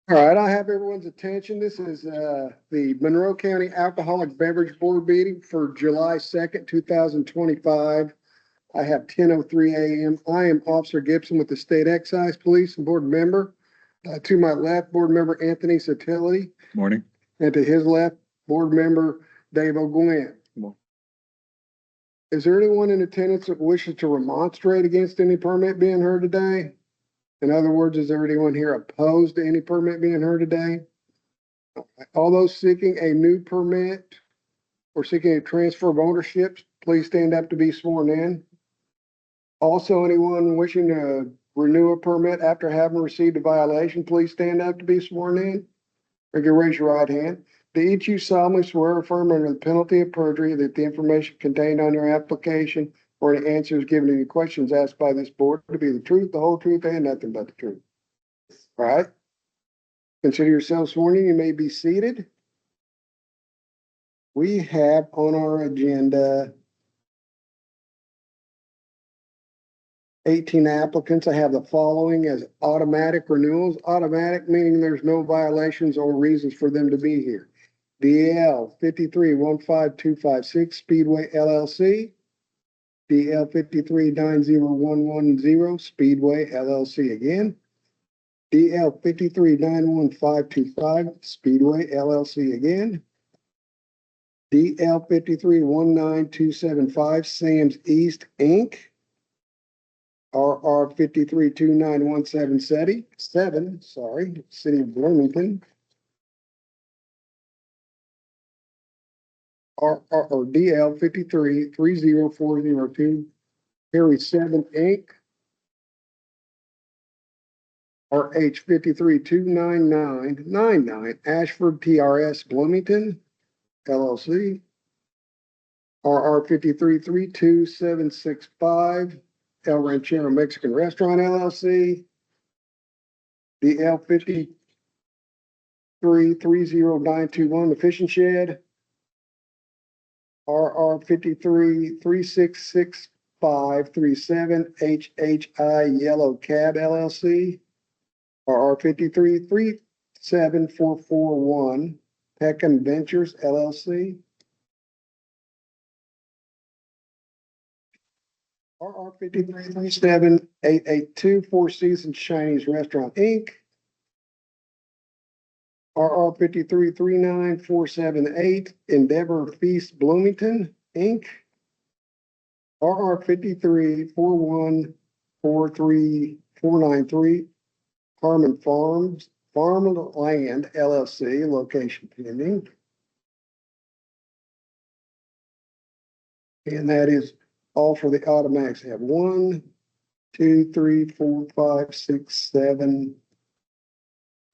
All right, I have everyone's attention. This is the Monroe County Alcoholic Beverage Board meeting for July 2nd, 2025. I have 10:03 a.m. I am Officer Gibson with the State Excise Police and Board member. To my left, Board member Anthony Satilli. Morning. And to his left, Board member Dave O'Gwen. Is there anyone in attendance that wishes to remonstrate against any permit being heard today? In other words, is there anyone here opposed to any permit being heard today? All those seeking a new permit or seeking a transfer of ownership, please stand up to be sworn in. Also, anyone wishing to renew a permit after having received a violation, please stand up to be sworn in. Or you raise your right hand. Do each you solemnly swear or affirm under the penalty of perjury that the information contained on your application or any answers given to any questions asked by this board to be the truth, the whole truth, and nothing but the truth? All right. Consider yourself sworn in. You may be seated. We have on our agenda 18 applicants. I have the following as automatic renewals. Automatic meaning there's no violations or reasons for them to be here. DL 53-15256 Speedway LLC. DL 53-90110 Speedway LLC again. DL 53-91525 Speedway LLC again. DL 53-19275 Sam's East Inc. RR 53-2917 City of Bloomington. DL 53-30402 Perry 7 Inc. RH 53-29999 Ashford PRS Bloomington LLC. RR 53-32765 El Ranchero Mexican Restaurant LLC. DL 53-30921 The Fishing Shed. RR 53-366-537 HHI Yellow Cab LLC. RR 53-37441 Peckham Ventures LLC. RR 53-37882 Four Seasons Chinese Restaurant Inc. RR 53-39478 Endeavor Feast Bloomington Inc. RR 53-4143493 Harmon Farmland LLC, location pending. And that is all for the automatics. I have 1, 2, 3, 4, 5, 6, 7,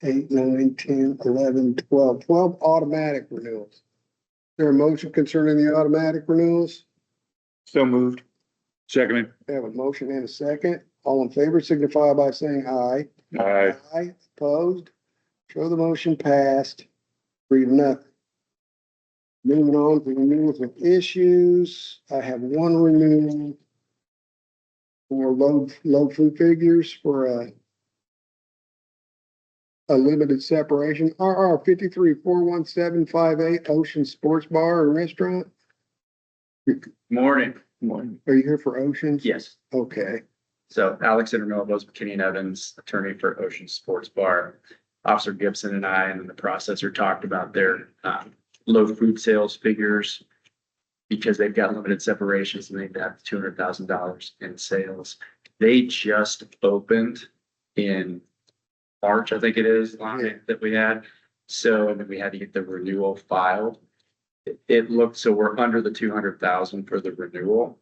8, 9, 10, 11, 12 automatic renewals. Is there a motion concerning the automatic renewals? So moved. Seconded. We have a motion and a second. All in favor signify by saying aye. Aye. Aye. Opposed? Show the motion passed. 3-0. Moving on to renewals of issues. I have one renewal for low food figures for a limited separation. RR 53-41758 Ocean Sports Bar and Restaurant. Morning. Are you here for Oceans? Yes. Okay. So Alex Internovos, McKinney and Evans, attorney for Ocean Sports Bar. Officer Gibson and I and the processor talked about their low food sales figures because they've got limited separations and they've got $200,000 in sales. They just opened in March, I think it is, that we had. So, and then we had to get the renewal filed. It looked, so we're under the 200,000 for the renewal,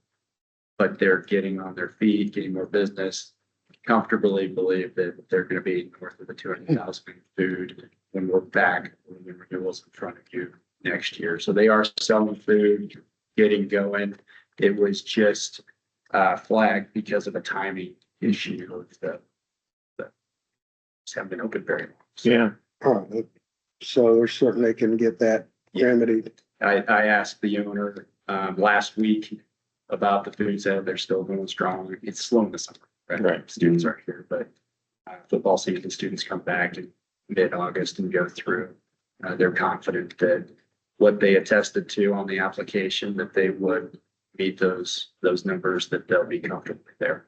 but they're getting on their feet, getting more business. Comfortably believe that they're going to be north of the 200,000 in food when we're back when the renewals in front of you next year. So they are selling food, getting going. It was just flagged because of a timing issue of the just haven't been open very long. So, Yeah. All right. So they're certain they can get that remedied. I asked the owner last week about the food sale. They're still going strong. It's slow in the summer, right? Right. Students aren't here, but football season, students come back and mid-August and go through. They're confident that what they attested to on the application, that they would meet those numbers, that they'll be comfortable there.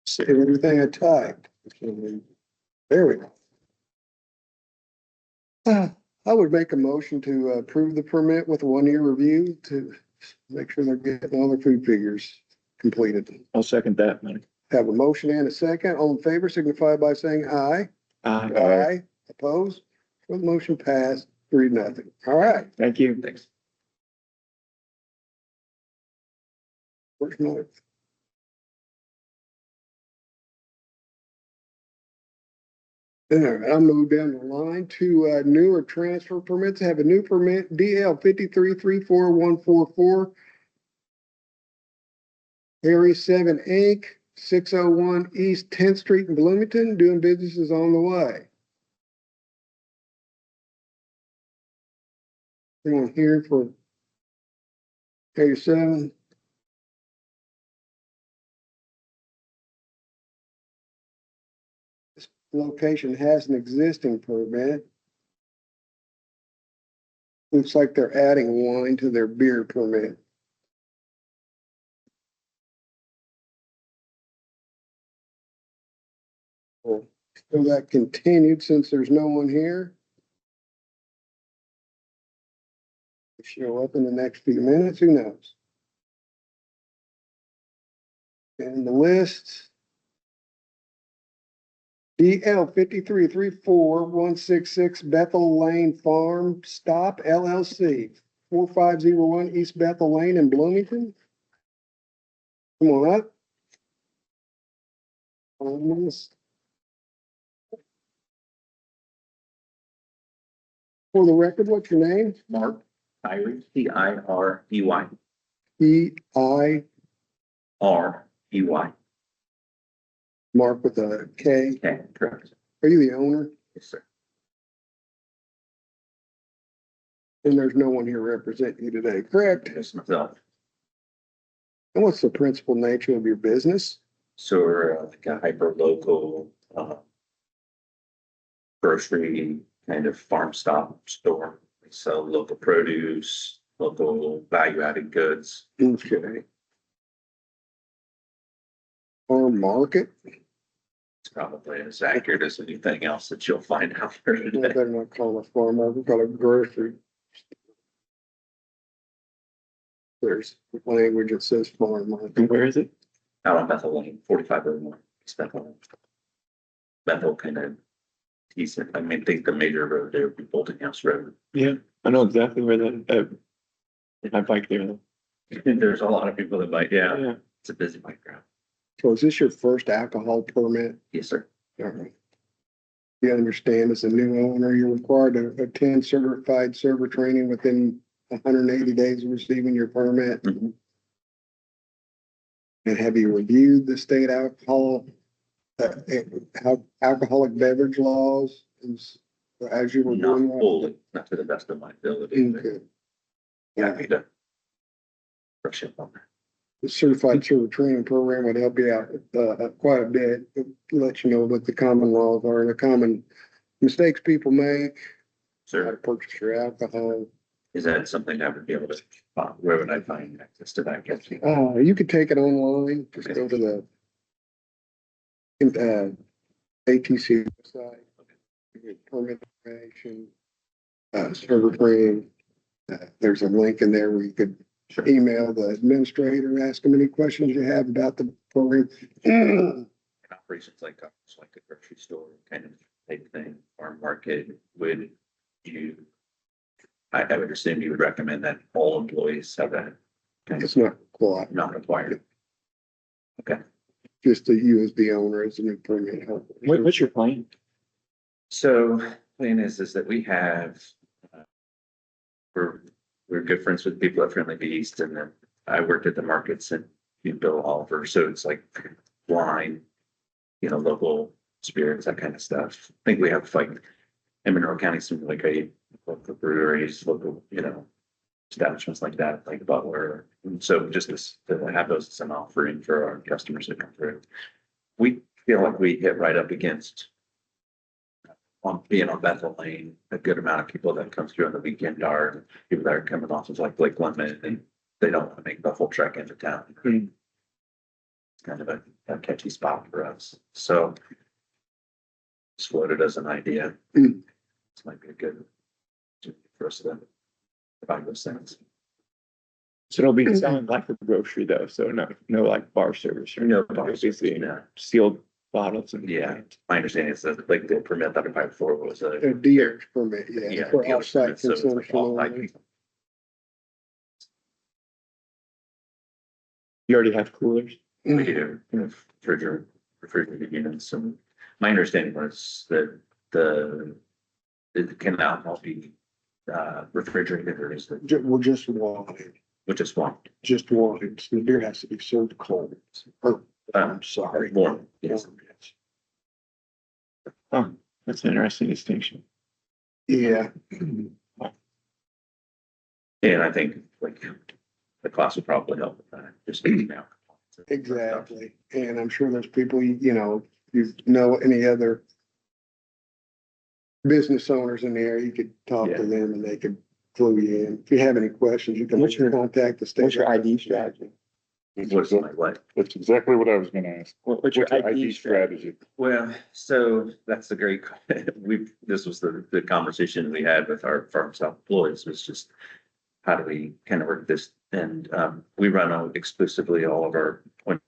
Save everything I typed. There we go. I would make a motion to approve the permit with a 1-year review to make sure they're getting all their food figures completed. I'll second that, Mike. Have a motion and a second. All in favor signify by saying aye. Aye. Opposed? Well, the motion passed 3-0. All right. Thank you. Thanks. Where's my? There, I'll move down the line to newer transfer permits. Have a new permit, DL 5334-144. Harry 7 Inc., 601 East 10th Street in Bloomington, doing business is on the way. Anyone here for Harry 7? This location has an existing permit. Looks like they're adding wine to their beer permit. So that continued since there's no one here. Show up in the next few minutes, who knows? And the list. DL 5334-166 Bethel Lane Farm Stop LLC, 4501 East Bethel Lane in Bloomington. Come on up. On this. For the record, what's your name? Mark Irey, Pirey. P-I, Rey. Mark with a K. Okay, correct. Are you the owner? Yes, sir. And there's no one here representing you today, correct? Just myself. And what's the principal nature of your business? So we're like a hyper local grocery kind of farm stop store. We sell local produce, local value added goods. Okay. Farm market? It's probably as accurate as anything else that you'll find out there I today. better not call it a farm market, call it grocery. There's language that says farm market. Where is it? Out on Bethel Lane, 4501. East Bethel Lane. Bethel kind of decent. I mean, think the major road there would be Bolton House Road. Yeah, I know exactly where that, I bike there though. There's a lot of people that might, yeah, Yeah. it's a busy bike route. So is this your first alcohol permit? Yes, sir. All right. You understand as a new owner, you're required to attend certified server training within 180 days of receiving your permit. Mhm. And have you reviewed the state alcoholic beverage laws as you were Not doing? fully, not to the best of my ability, but Okay. happy to brush up on that. The certified server training program would help you out quite a bit. It'll let you know what the common laws are, the common mistakes people make, how to Sir, purchase your alcohol. is that something I would be able to, where would I find access to that? You could take it online, just go to the ATC website, you get permit information, server training. There's a link in there where you could Sure. email the administrator, ask them any questions you have about the program. Operations like a grocery store kind of type thing, farm market, would you? I would assume you would recommend that all employees have that, It's not quite, not required. just that you as the owner, as a new permit holder. What's your plan? So plan is that we have, we're good friends with people at Friendly Beast, and then I worked at the markets and Bill Oliver, so it's like wine, local spirits, that kind of stuff. I think we have like in Monroe County, some like local breweries, local, establishments like that, like Butler. And so just this, to have those as an offering for our customers that come through. We feel like we hit right up against on being on Bethel Lane, a good amount of people that come through on the weekend are people that are coming off of like Lake Lemon and they don't want to make the full trek into town. It's kind of a catchy spot for us. So just floated as an idea. This might be a good for us to provide those things. So it'll be selling like a grocery though, so no like bar service or No no, bar obviously, service, no. sealed bottles and. Yeah, my understanding is that like the permit that I applied for was A dealer's permit, yeah, for dealer's off-site permit, so it's like consumption all only. like- You already have coolers? We do, refrigerated units, and my understanding was that it can alcohol be refrigerated or is it, We're just wanting, which is one. just wanting, so the beer has to be served cold. Oh, I'm sorry. Warm, yes. Oh, that's an interesting distinction. Yeah, And I think like the class would probably help with that, just now. exactly. And I'm sure there's people, you know, you know, any other business owners in the area, you could talk Yeah. to them and they could clue you in. If you have any questions, you can What's your- contact the state. What's your ID strategy? What's my what? That's exactly what I was gonna ask. What's your ID strategy? Well, so that's a great, this was the conversation we had with our farm south employees was just how do we kind of work this? And we run out exclusively all of our point